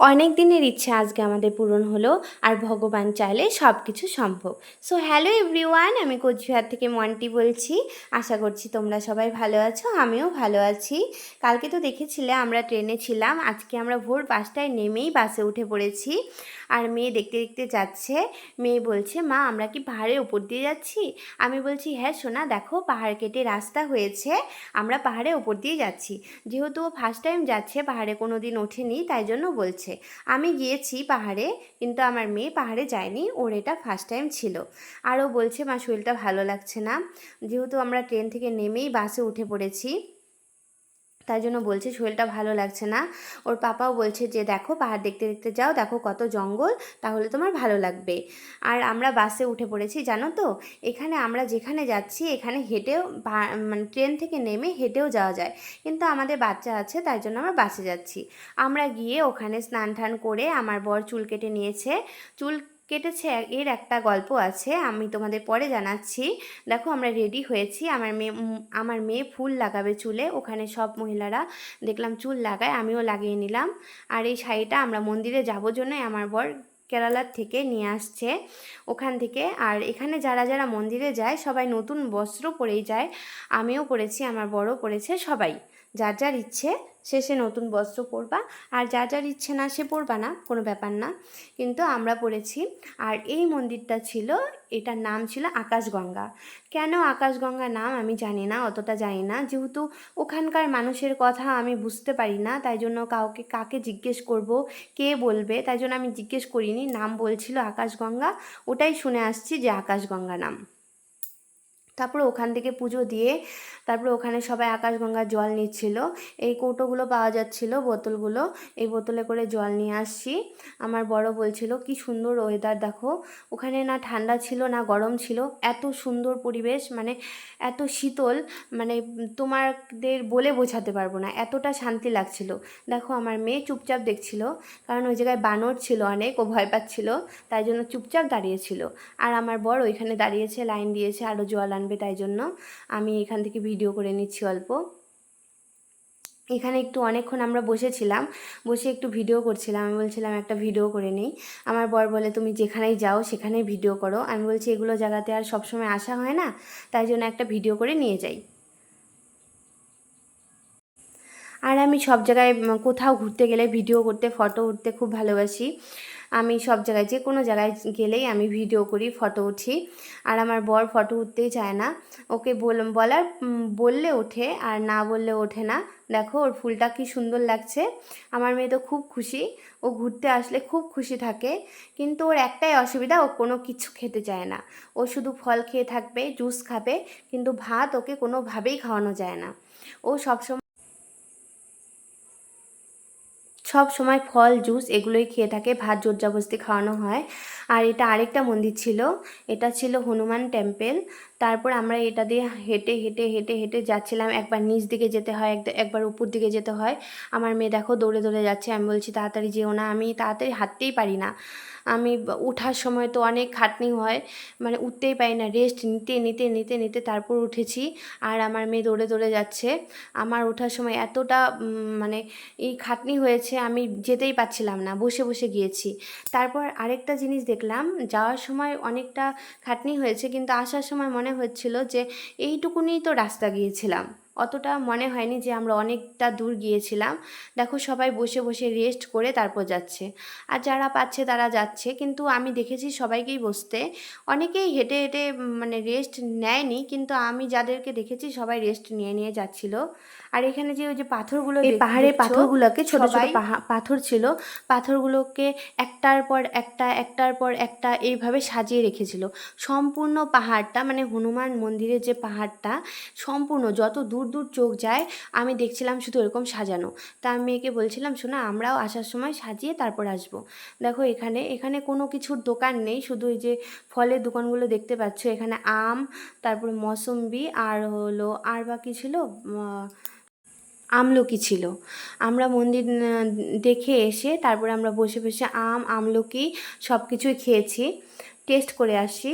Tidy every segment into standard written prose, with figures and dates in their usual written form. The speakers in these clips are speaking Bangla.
অনেক দিনের ইচ্ছা আজকে আমাদের পূরণ হলো, আর ভগবান চাইলে সব কিছু সম্ভব। সো হ্যালো এভরিওয়ান, আমি কোচবিহার থেকে মন্টি বলছি। আশা করছি তোমরা সবাই ভালো আছো, আমিও ভালো আছি। কালকে তো দেখেছিলে আমরা ট্রেনে ছিলাম, আজকে আমরা ভোর 5টায় নেমেই বাসে উঠে পড়েছি। আর মেয়ে দেখতে দেখতে যাচ্ছে। মেয়ে বলছে, মা আমরা কি পাহাড়ের উপর দিয়ে যাচ্ছি? আমি বলছি, হ্যাঁ সোনা, দেখো পাহাড় কেটে রাস্তা হয়েছে, আমরা পাহাড়ের উপর দিয়ে যাচ্ছি। যেহেতু ও ফার্স্ট টাইম যাচ্ছে, পাহাড়ে কোনো দিন ওঠেনি, তাই জন্য বলছে। আমি গিয়েছি পাহাড়ে, কিন্তু আমার মেয়ে পাহাড়ে যায়নি, ওর এটা ফার্স্ট টাইম ছিল। আরও বলছে, মা শরীরটা ভালো লাগছে না। যেহেতু আমরা ট্রেন থেকে নেমেই বাসে উঠে পড়েছি, তাই জন্য বলছে শরীরটা ভালো লাগছে না। ওর পাপাও বলছে যে দেখো পাহাড় দেখতে দেখতে যাও, দেখো কত জঙ্গল, তাহলে তোমার ভালো লাগবে। আর আমরা বাসে উঠে পড়েছি, জানো তো এখানে আমরা যেখানে যাচ্ছি এখানে হেঁটেও মানে ট্রেন থেকে নেমে হেঁটেও যাওয়া যায়, কিন্তু আমাদের বাচ্চা আছে তাই জন্য আমরা বাসে যাচ্ছি। আমরা গিয়ে ওখানে স্নান টান করে আমার বর চুল কেটে নিয়েছে। চুল কেটেছে, এর একটা গল্প আছে, আমি তোমাদের পরে জানাচ্ছি। দেখো আমরা রেডি হয়েছি, আমার মেয়ে ফুল লাগাবে চুলে, ওখানে সব মহিলারা দেখলাম চুল লাগায়, আমিও লাগিয়ে নিলাম। আর এই শাড়িটা আমরা মন্দিরে যাবো জন্যই আমার বর কেরালার থেকে নিয়ে আসছে ওখান থেকে। আর এখানে যারা যারা মন্দিরে যায় সবাই নতুন বস্ত্র পরেই যায়, আমিও পরেছি, আমার বড়ও পরেছে, সবাই যার যার ইচ্ছে সে নতুন বস্ত্র পরবা, আর যার যার ইচ্ছে না সে পরবা না, কোনো ব্যাপার না, কিন্তু আমরা পরেছি। আর এই মন্দিরটা ছিল, এটার নাম ছিল আকাশগঙ্গা। কেন আকাশগঙ্গা নাম আমি জানি না, অতটা জানি না, যেহেতু ওখানকার মানুষের কথা আমি বুঝতে পারি না, তাই জন্য কাকে জিজ্ঞেস করব, কে বলবে, তাই জন্য আমি জিজ্ঞেস করিনি। নাম বলছিল আকাশগঙ্গা, ওটাই শুনে আসছি যে আকাশগঙ্গা নাম। তারপরে ওখান থেকে পুজো দিয়ে তারপরে ওখানে সবাই আকাশগঙ্গার জল নিচ্ছিল। এই কৌটোগুলো পাওয়া যাচ্ছিল, বোতলগুলো, এই বোতলে করে জল নিয়ে আসছি। আমার বড় বলছিল কি সুন্দর ওয়েদার দেখো, ওখানে না ঠান্ডা ছিল না গরম ছিল, এত সুন্দর পরিবেশ, মানে এত শীতল, মানে তোমাদের বলে বোঝাতে পারবো না, এতটা শান্তি লাগছিল। দেখো আমার মেয়ে চুপচাপ দেখছিল, কারণ ওই জায়গায় বানর ছিল অনেক, ও ভয় পাচ্ছিল, তাই জন্য চুপচাপ দাঁড়িয়েছিল। আর আমার বর ওইখানে দাঁড়িয়েছে, লাইন দিয়েছে আরও জল আনবে, তাই জন্য আমি এখান থেকে ভিডিও করে নিচ্ছি অল্প। এখানে একটু অনেকক্ষণ আমরা বসেছিলাম, বসে একটু ভিডিও করছিলাম, আমি বলছিলাম একটা ভিডিও করে নিই। আমার বর বলে তুমি যেখানেই যাও সেখানেই ভিডিও করো। আমি বলছি এগুলো জায়গাতে আর সবসময় আসা হয় না, তাই জন্য একটা ভিডিও করে নিয়ে যাই। আর আমি সব জায়গায় কোথাও ঘুরতে গেলে ভিডিও করতে, ফটো উঠতে খুব ভালোবাসি। আমি সব জায়গায় যে কোনো জায়গায় গেলেই আমি ভিডিও করি, ফটো উঠি। আর আমার বর ফটো উঠতেই চায় না, ওকে বললে ওঠে, আর না বললে ওঠে না। দেখো ওর ফুলটা কি সুন্দর লাগছে। আমার মেয়ে তো খুব খুশি, ও ঘুরতে আসলে খুব খুশি থাকে, কিন্তু ওর একটাই অসুবিধা, ও কোনো কিছু খেতে চায় না। ও শুধু ফল খেয়ে থাকবে, জুস খাবে, কিন্তু ভাত ওকে কোনোভাবেই খাওয়ানো যায় না। ও সব সময় ফল জুস এগুলোই খেয়ে থাকে, ভাত জোরজবরদস্তি খাওয়ানো হয়। আর এটা আরেকটা মন্দির ছিল, এটা ছিল হনুমান টেম্পল। তারপর আমরা এটা দিয়ে হেঁটে হেঁটে হেঁটে হেঁটে যাচ্ছিলাম, একবার নিচ দিকে যেতে হয়, একবার উপর দিকে যেতে হয়। আমার মেয়ে দেখো দৌড়ে দৌড়ে যাচ্ছে, আমি বলছি তাড়াতাড়ি যেও না, আমি তাড়াতাড়ি হাঁটতেই পারি না। আমি ওঠার সময় তো অনেক খাটনি হয়, মানে উঠতেই পারি না, রেস্ট নিতে নিতে নিতে নিতে তারপর উঠেছি। আর আমার মেয়ে দৌড়ে দৌড়ে যাচ্ছে। আমার ওঠার সময় এতটা মানে এই খাটনি হয়েছে, আমি যেতেই পারছিলাম না, বসে বসে গিয়েছি। তারপর আরেকটা জিনিস দেখলাম, যাওয়ার সময় অনেকটা খাটনি হয়েছে, কিন্তু আসার সময় মনে হচ্ছিল যে এইটুকুনি তো রাস্তা গিয়েছিলাম, অতটা মনে হয়নি যে আমরা অনেকটা দূর গিয়েছিলাম। দেখো সবাই বসে বসে রেস্ট করে তারপর যাচ্ছে, আর যারা পাচ্ছে তারা যাচ্ছে, কিন্তু আমি দেখেছি সবাইকেই বসতে, অনেকেই হেঁটে হেঁটে মানে রেস্ট নেয়নি, কিন্তু আমি যাদেরকে দেখেছি সবাই রেস্ট নিয়ে নিয়ে যাচ্ছিল। আর এখানে যে ওই যে পাথরগুলো, এই পাহাড়ের পাথরগুলোকে ছোট ছোট পাথর ছিল, পাথরগুলোকে একটার পর একটা একটার পর একটা এইভাবে সাজিয়ে রেখেছিল। সম্পূর্ণ পাহাড়টা, মানে হনুমান মন্দিরের যে পাহাড়টা সম্পূর্ণ যত দূর দূর চোখ যায় আমি দেখছিলাম শুধু এরকম সাজানো। তা আমি মেয়েকে বলছিলাম, শোনা আমরাও আসার সময় সাজিয়ে তারপর আসবো। দেখো এখানে এখানে কোনো কিছুর দোকান নেই, শুধু এই যে ফলের দোকানগুলো দেখতে পাচ্ছ, এখানে আম, তারপরে মৌসম্বি, আর হলো আর বাকি ছিল আমলকি ছিল। আমরা মন্দির দেখে এসে তারপরে আমরা বসে বসে আমলকি সব কিছুই খেয়েছি, টেস্ট করে আসি।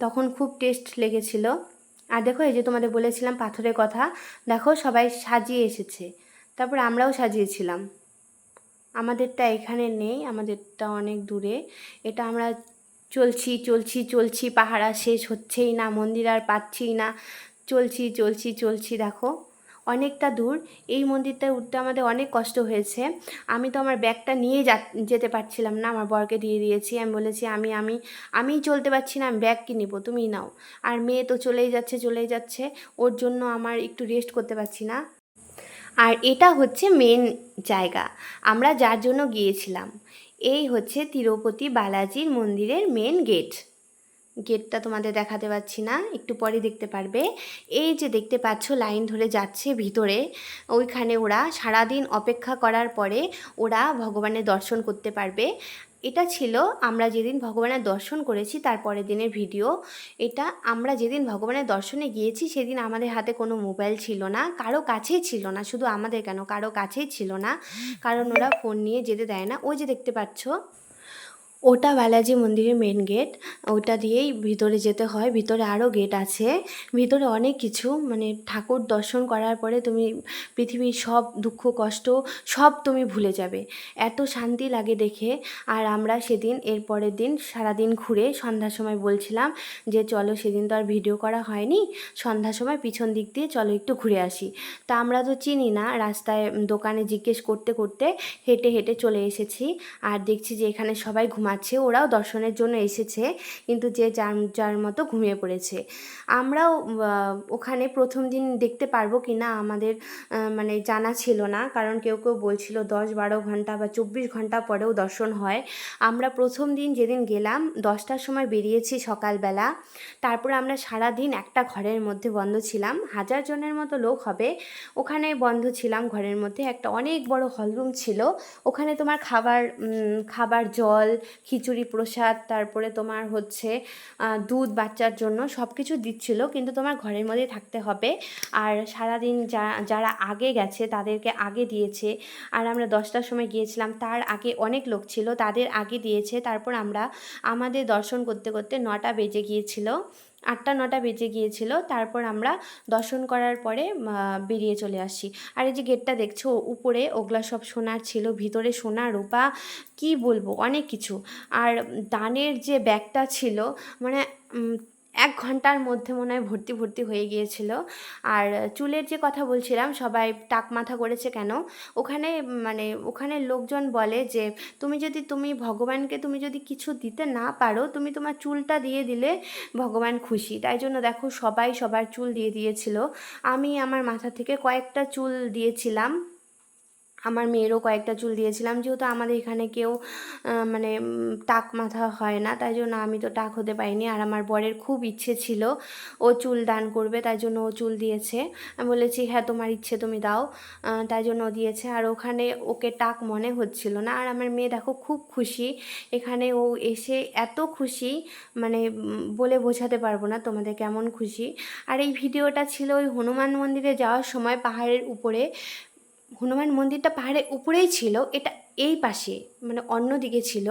তখন খুব টেস্ট লেগেছিল। আর দেখো এই যে তোমাদের বলেছিলাম পাথরের কথা, দেখো সবাই সাজিয়ে এসেছে, তারপরে আমরাও সাজিয়েছিলাম। আমাদেরটা এখানে নেই, আমাদেরটা অনেক দূরে। এটা আমরা চলছি চলছি চলছি, পাহারা শেষ হচ্ছেই না, মন্দির আর পাচ্ছিই না, চলছি চলছি চলছি। দেখো অনেকটা দূর, এই মন্দিরটায় উঠতে আমাদের অনেক কষ্ট হয়েছে। আমি তো আমার ব্যাগটা নিয়ে যেতে পারছিলাম না, আমার বরকে দিয়ে দিয়েছি। আমি বলেছি আমি চলতে পারছি না, আমি ব্যাগ কি নেবো, তুমিই নাও। আর মেয়ে তো চলেই যাচ্ছে চলেই যাচ্ছে, ওর জন্য আমার একটু রেস্ট করতে পারছি না। আর এটা হচ্ছে মেন জায়গা আমরা যার জন্য গিয়েছিলাম। এই হচ্ছে তিরুপতি বালাজির মন্দিরের মেন গেট। গেটটা তোমাদের দেখাতে পাচ্ছি না, একটু পরে দেখতে পারবে। এই যে দেখতে পাচ্ছ লাইন ধরে যাচ্ছে ভিতরে, ওইখানে ওরা সারাদিন অপেক্ষা করার পরে ওরা ভগবানের দর্শন করতে পারবে। এটা ছিল আমরা যেদিন ভগবানের দর্শন করেছি তার পরের দিনের ভিডিও। এটা আমরা যেদিন ভগবানের দর্শনে গিয়েছি সেদিন আমাদের হাতে কোনো মোবাইল ছিল না, কারো কাছেই ছিল না, শুধু আমাদের কেন কারো কাছেই ছিল না, কারণ ওরা ফোন নিয়ে যেতে দেয় না। ওই যে দেখতে পাচ্ছ ওটা বালাজি মন্দিরের মেন গেট, ওটা দিয়েই ভিতরে যেতে হয়। ভিতরে আরও গেট আছে, ভিতরে অনেক কিছু, মানে ঠাকুর দর্শন করার পরে তুমি পৃথিবীর সব দুঃখ কষ্ট সব তুমি ভুলে যাবে, এত শান্তি লাগে দেখে। আর আমরা সেদিন এর পরের দিন সারাদিন ঘুরে সন্ধ্যার সময় বলছিলাম যে চলো, সেদিন তো আর ভিডিও করা হয়নি, সন্ধ্যার সময় পিছন দিক দিয়ে চলো একটু ঘুরে আসি। তা আমরা তো চিনি না, রাস্তায় দোকানে জিজ্ঞেস করতে করতে হেঁটে হেঁটে চলে এসেছি। আর দেখছি যে এখানে সবাই ঘুমাচ্ছে, ওরাও দর্শনের জন্য এসেছে, কিন্তু যে যার যার মতো ঘুমিয়ে পড়েছে। আমরাও ওখানে প্রথম দিন দেখতে পারবো কি না আমাদের মানে জানা ছিল না, কারণ কেউ কেউ বলছিল 10-12 ঘন্টা বা 24 ঘন্টা পরেও দর্শন হয়। আমরা প্রথম দিন যেদিন গেলাম 10টার সময় বেরিয়েছি সকালবেলা, তারপরে আমরা সারা দিন একটা ঘরের মধ্যে বন্ধ ছিলাম, 1000 জনের মতো লোক হবে ওখানে বন্ধ ছিলাম ঘরের মধ্যে। একটা অনেক বড় হলরুম ছিল, ওখানে তোমার খাবার জল খিচুড়ি প্রসাদ, তারপরে তোমার হচ্ছে দুধ বাচ্চার জন্য সব কিছু দিচ্ছিল, কিন্তু তোমার ঘরের মধ্যেই থাকতে হবে। আর সারাদিন যারা আগে গেছে তাদেরকে আগে দিয়েছে। আর আমরা 10টার সময় গিয়েছিলাম, তার আগে অনেক লোক ছিল, তাদের আগে দিয়েছে। তারপর আমাদের দর্শন করতে করতে 9টা বেজে গিয়েছিল, 8টা-9টা বেজে গিয়েছিল। তারপর আমরা দর্শন করার পরে বেরিয়ে চলে আসি। আর এই যে গেটটা দেখছো উপরে, ওগুলা সব সোনার ছিল, ভিতরে সোনা রূপা কি বলবো অনেক কিছু। আর দানের যে ব্যাগটা ছিল, মানে 1 ঘন্টার মধ্যে মনে হয় ভর্তি ভর্তি হয়ে গিয়েছিল। আর চুলের যে কথা বলছিলাম, সবাই টাক মাথা করেছে কেন, ওখানে মানে ওখানে লোকজন বলে যে তুমি ভগবানকে তুমি যদি কিছু দিতে না পারো, তুমি তোমার চুলটা দিয়ে দিলে ভগবান খুশি। তাই জন্য দেখো সবাই সবার চুল দিয়ে দিয়েছিল। আমি আমার মাথা থেকে কয়েকটা চুল দিয়েছিলাম, আমার মেয়েরও কয়েকটা চুল দিয়েছিলাম, যেহেতু আমাদের এখানে কেউ মানে টাক মাথা হয় না, তাই জন্য আমি তো টাক হতে পারিনি। আর আমার বরের খুব ইচ্ছে ছিল ও চুল দান করবে, তাই জন্য ও চুল দিয়েছে। আমি বলেছি হ্যাঁ তোমার ইচ্ছে তুমি দাও, তাই জন্য ও দিয়েছে। আর ওখানে ওকে টাক মনে হচ্ছিল না। আর আমার মেয়ে দেখো খুব খুশি, এখানে ও এসে এত খুশি, মানে বলে বোঝাতে পারবো না তোমাদের কেমন খুশি। আর এই ভিডিওটা ছিল ওই হনুমান মন্দিরে যাওয়ার সময়, পাহাড়ের উপরে। হনুমান মন্দিরটা পাহাড়ের উপরেই ছিল, এটা এই পাশে মানে অন্য দিকে ছিল।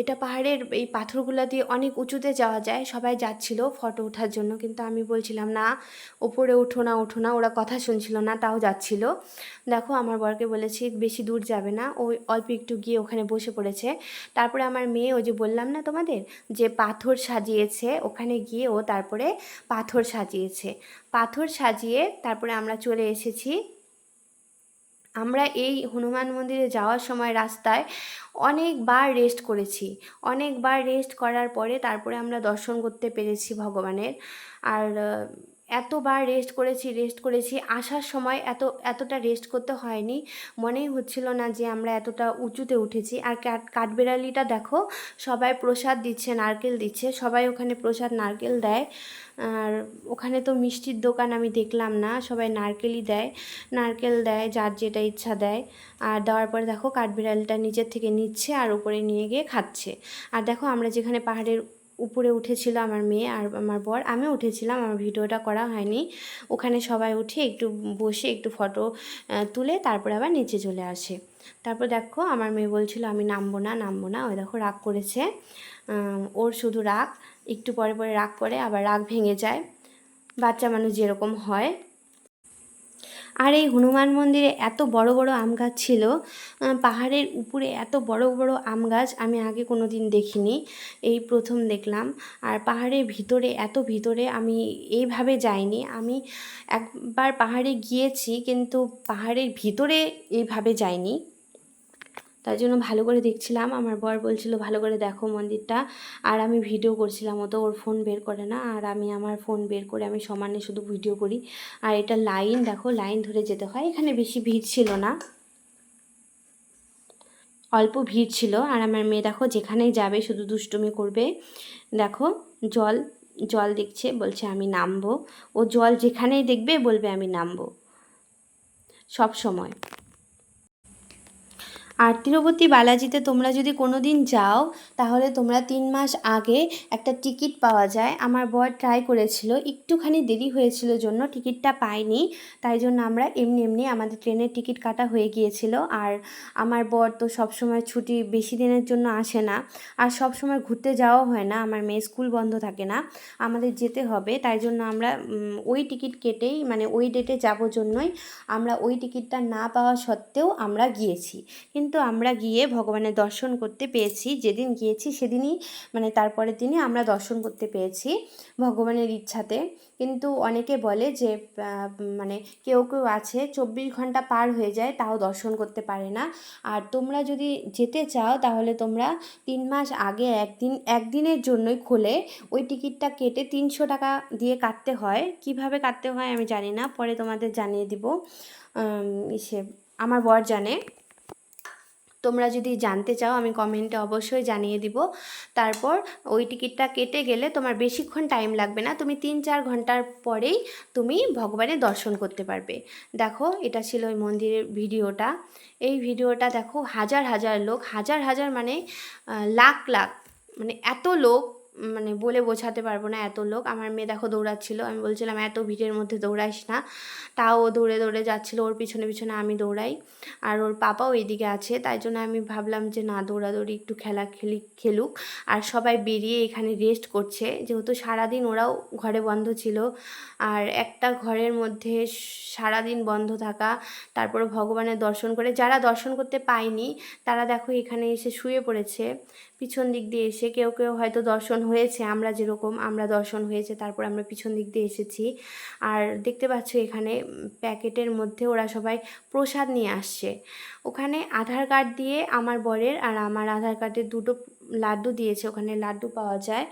এটা পাহাড়ের এই পাথরগুলো দিয়ে অনেক উঁচুতে যাওয়া যায়, সবাই যাচ্ছিল ফটো ওঠার জন্য, কিন্তু আমি বলছিলাম না ওপরে ওঠো না ওঠো না, ওরা কথা শুনছিল না, তাও যাচ্ছিল। দেখো আমার বরকে বলেছি বেশি দূর যাবে না, ওই অল্প একটু গিয়ে ওখানে বসে পড়েছে। তারপরে আমার মেয়ে, ওই যে বললাম না তোমাদের যে পাথর সাজিয়েছে, ওখানে গিয়ে ও তারপরে পাথর সাজিয়েছে, পাথর সাজিয়ে তারপরে আমরা চলে এসেছি। আমরা এই হনুমান মন্দিরে যাওয়ার সময় রাস্তায় অনেকবার রেস্ট করেছি, অনেকবার রেস্ট করার পরে তারপরে আমরা দর্শন করতে পেরেছি ভগবানের। আর এতবার রেস্ট করেছি, আসার সময় এতটা রেস্ট করতে হয়নি, মনেই হচ্ছিল না যে আমরা এতটা উঁচুতে উঠেছি। আর কাঠবেড়ালিটা দেখো, সবাই প্রসাদ দিচ্ছে, নারকেল দিচ্ছে, সবাই ওখানে প্রসাদ নারকেল দেয়। আর ওখানে তো মিষ্টির দোকান আমি দেখলাম না, সবাই নারকেলই দেয়, নারকেল দেয়, যার যেটা ইচ্ছা দেয়। আর দেওয়ার পরে দেখো কাঠবিড়ালিটা নিচের থেকে নিচ্ছে আর উপরে নিয়ে গিয়ে খাচ্ছে। আর দেখো আমরা যেখানে পাহাড়ের উপরে উঠেছিল আমার মেয়ে আর আমার বর, আমিও উঠেছিলাম, আমার ভিডিওটা করা হয়নি। ওখানে সবাই উঠে একটু বসে একটু ফটো তুলে তারপরে আবার নিচে চলে আসে। তারপর দেখো আমার মেয়ে বলছিল আমি নামবো না, ওই দেখো রাগ করেছে। ওর শুধু রাগ, একটু পরে পরে রাগ করে, আবার রাগ ভেঙে যায়, বাচ্চা মানুষ যেরকম হয়। আর এই হনুমান মন্দিরে এত বড় বড় আম গাছ ছিল, পাহাড়ের উপরে এত বড় বড় আম গাছ আমি আগে কোনো দিন দেখিনি, এই প্রথম দেখলাম। আর পাহাড়ের ভিতরে, এত ভিতরে আমি এইভাবে যাইনি। আমি একবার পাহাড়ে গিয়েছি কিন্তু পাহাড়ের ভিতরে এইভাবে যাইনি, তাই জন্য ভালো করে দেখছিলাম। আমার বর বলছিল ভালো করে দেখো মন্দিরটা, আর আমি ভিডিও করছিলাম। ও তো ওর ফোন বের করে না, আর আমি আমার ফোন বের করে আমি সমানে শুধু ভিডিও করি। আর এটা লাইন, দেখো লাইন ধরে যেতে হয়। এখানে বেশি ভিড় ছিল না, অল্প ভিড় ছিল। আর আমার মেয়ে দেখো যেখানেই যাবে শুধু দুষ্টুমি করবে। দেখো জল জল দেখছে, বলছে আমি নামবো। ও জল যেখানেই দেখবে বলবে আমি নামবো সব সময়। আর তিরুপতি বালাজিতে তোমরা যদি কোনো দিন যাও তাহলে তোমরা 3 মাস আগে একটা টিকিট পাওয়া যায়। আমার বর ট্রাই করেছিল, একটুখানি দেরি হয়েছিল জন্য টিকিটটা পাইনি, তাই জন্য আমরা এমনি এমনি আমাদের ট্রেনের টিকিট কাটা হয়ে গিয়েছিল। আর আমার বর তো সবসময় ছুটি বেশি দিনের জন্য আসে না, আর সব সময় ঘুরতে যাওয়া হয় না, আমার মেয়ে স্কুল বন্ধ থাকে না, আমাদের যেতে হবে। তাই জন্য আমরা ওই টিকিট কেটেই, মানে ওই ডেটে যাবো জন্যই আমরা ওই টিকিটটা না পাওয়া সত্ত্বেও আমরা গিয়েছি। কিন্তু আমরা গিয়ে ভগবানের দর্শন করতে পেয়েছি। যেদিন গিয়েছি সেদিনই, মানে তারপরের দিনই আমরা দর্শন করতে পেয়েছি ভগবানের ইচ্ছাতে। কিন্তু অনেকে বলে যে মানে কেউ কেউ আছে 24 ঘন্টা পার হয়ে যায় তাও দর্শন করতে পারে না। আর তোমরা যদি যেতে চাও তাহলে তোমরা 3 মাস আগে একদিনের জন্যই খোলে, ওই টিকিটটা কেটে 300 টাকা দিয়ে কাটতে হয়। কিভাবে কাটতে হয় আমি জানি না, পরে তোমাদের জানিয়ে দিব। সে আমার বর জানে, তোমরা যদি জানতে চাও আমি কমেন্টে অবশ্যই জানিয়ে দিব। তারপর ওই টিকিটটা কেটে গেলে তোমার বেশিক্ষণ টাইম লাগবে না, তুমি 3-4 ঘন্টার পরেই তুমি ভগবানের দর্শন করতে পারবে। দেখো এটা ছিল ওই মন্দিরের ভিডিওটা। এই ভিডিওটা দেখো হাজার হাজার লোক, হাজার হাজার মানে লাখ লাখ, মানে এত লোক, মানে বলে বোঝাতে পারবো না এত লোক। আমার মেয়ে দেখো দৌড়াচ্ছিল, আমি বলছিলাম এত ভিড়ের মধ্যে দৌড়াইস না, তাও ও দৌড়ে দৌড়ে যাচ্ছিলো, ওর পিছনে পিছনে আমি দৌড়াই। আর ওর পাপাও এইদিকে আছে, তাই জন্য আমি ভাবলাম যে না দৌড়াদৌড়ি একটু খেলুক। আর সবাই বেরিয়ে এখানে রেস্ট করছে, যেহেতু সারাদিন ওরাও ঘরে বন্ধ ছিল। আর একটা ঘরের মধ্যে সারাদিন বন্ধ থাকা, তারপরে ভগবানের দর্শন করে, যারা দর্শন করতে পায়নি তারা দেখো এখানে এসে শুয়ে পড়েছে পিছন দিক দিয়ে এসে। কেউ কেউ হয়তো দর্শন হয়েছে, আমরা যেরকম আমরা দর্শন হয়েছে তারপর আমরা পিছন দিক দিয়ে এসেছি। আর দেখতে পাচ্ছ এখানে প্যাকেটের মধ্যে ওরা সবাই প্রসাদ নিয়ে আসছে। ওখানে আধার কার্ড দিয়ে আমার বরের আর আমার আধার কার্ডের দুটো লাড্ডু দিয়েছে, ওখানে লাড্ডু পাওয়া যায়।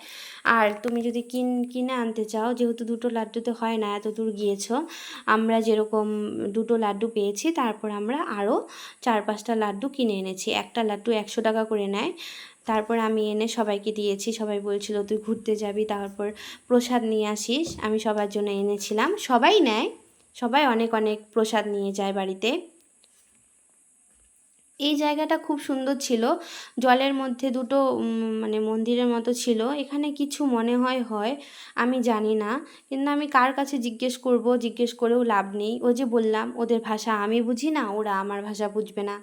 আর তুমি যদি কিনে আনতে চাও, যেহেতু দুটো লাড্ডুতে হয় না, এত দূর গিয়েছো, আমরা যেরকম দুটো লাড্ডু পেয়েছি তারপর আমরা আরও 4-5টা লাড্ডু কিনে এনেছি। একটা লাড্ডু 100 টাকা করে নেয়। তারপর আমি এনে সবাইকে দিয়েছি। সবাই বলছিল তুই ঘুরতে যাবি তারপর প্রসাদ নিয়ে আসিস, আমি সবার জন্য এনেছিলাম। সবাই নেয়, সবাই অনেক অনেক প্রসাদ নিয়ে যায় বাড়িতে। এই জায়গাটা খুব সুন্দর ছিল, জলের মধ্যে দুটো মানে মন্দিরের মতো ছিল। এখানে কিছু মনে হয় আমি জানি না, কিন্তু আমি কার কাছে জিজ্ঞেস করেও লাভ নেই। ও যে বললাম ওদের ভাষা আমি বুঝি না, ওরা আমার ভাষা বুঝবে না।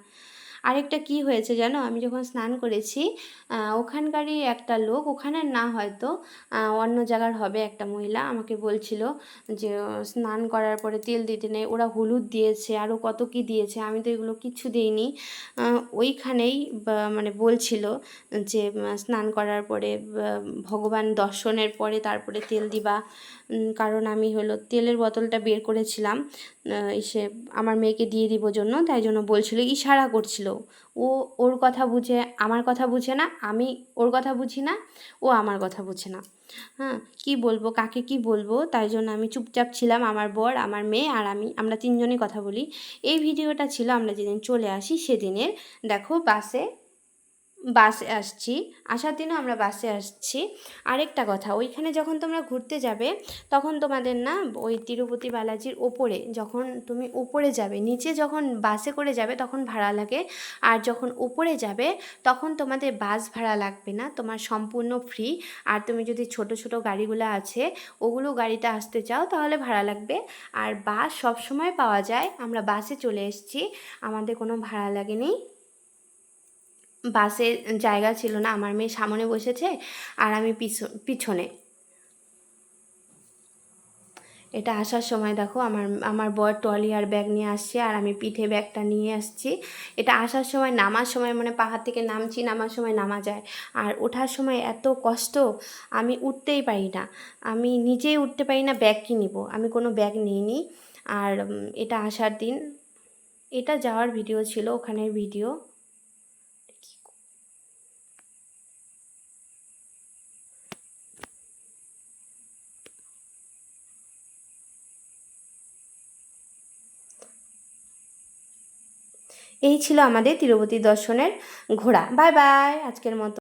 আরেকটা কি হয়েছে জানো, আমি যখন স্নান করেছি ওখানকারই একটা লোক, ওখানের না হয়তো অন্য জায়গার হবে, একটা মহিলা আমাকে বলছিল যে স্নান করার পরে তেল দিতে নেই, ওরা হলুদ দিয়েছে আরও কত কি দিয়েছে, আমি তো এগুলো কিচ্ছু দিইনি। ওইখানেই মানে বলছিল যে স্নান করার পরে ভগবান দর্শনের পরে তারপরে তেল দিবা। কারণ আমি হলো তেলের বোতলটা বের করেছিলাম এসে আমার মেয়েকে দিয়ে দিব জন্য, তাই জন্য বলছিল, ইশারা করছিল। ও ওর কথা বুঝে আমার কথা বুঝে না, আমি ওর কথা বুঝি না, ও আমার কথা বুঝে না। হ্যাঁ, কি বলবো কাকে কি বলবো, তাই জন্য আমি চুপচাপ ছিলাম। আমার বর, আমার মেয়ে আর আমরা তিনজনই কথা বলি। এই ভিডিওটা ছিল আমরা যেদিন চলে আসি সেদিনের। দেখো বাসে আসছি, আসার দিনও আমরা বাসে আসছি। আরেকটা কথা, ওইখানে যখন তোমরা ঘুরতে যাবে তখন তোমাদের না ওই তিরুপতি বালাজির ওপরে, যখন তুমি উপরে যাবে, নিচে যখন বাসে করে যাবে তখন ভাড়া লাগে, আর যখন উপরে যাবে তখন তোমাদের বাস ভাড়া লাগবে না, তোমার সম্পূর্ণ ফ্রি। আর তুমি যদি ছোট ছোট গাড়িগুলো আছে ওগুলো গাড়িতে আসতে চাও তাহলে ভাড়া লাগবে। আর বাস সব সময় পাওয়া যায়, আমরা বাসে চলে এসেছি, আমাদের কোনো ভাড়া লাগেনি। বাসে জায়গা ছিল না, আমার মেয়ে সামনে বসেছে আর আমি পিছনে। এটা আসার সময় দেখো আমার আমার বর ট্রলি আর ব্যাগ নিয়ে আসছে, আর আমি পিঠে ব্যাগটা নিয়ে আসছি। এটা আসার সময়, নামার সময় মানে পাহাড় থেকে নামছি, নামার সময় নামা যায়, আর ওঠার সময় এত কষ্ট, আমি উঠতেই পারি না, আমি নিজেই উঠতে পারি না, ব্যাগ কি নিব, আমি কোনো ব্যাগ নিইনি। আর এটা আসার দিন, এটা যাওয়ার ভিডিও ছিল, ওখানের ভিডিও। এই ছিল আমাদের তিরুপতি দর্শনের ঘোরা। বাই বাই আজকের মতো।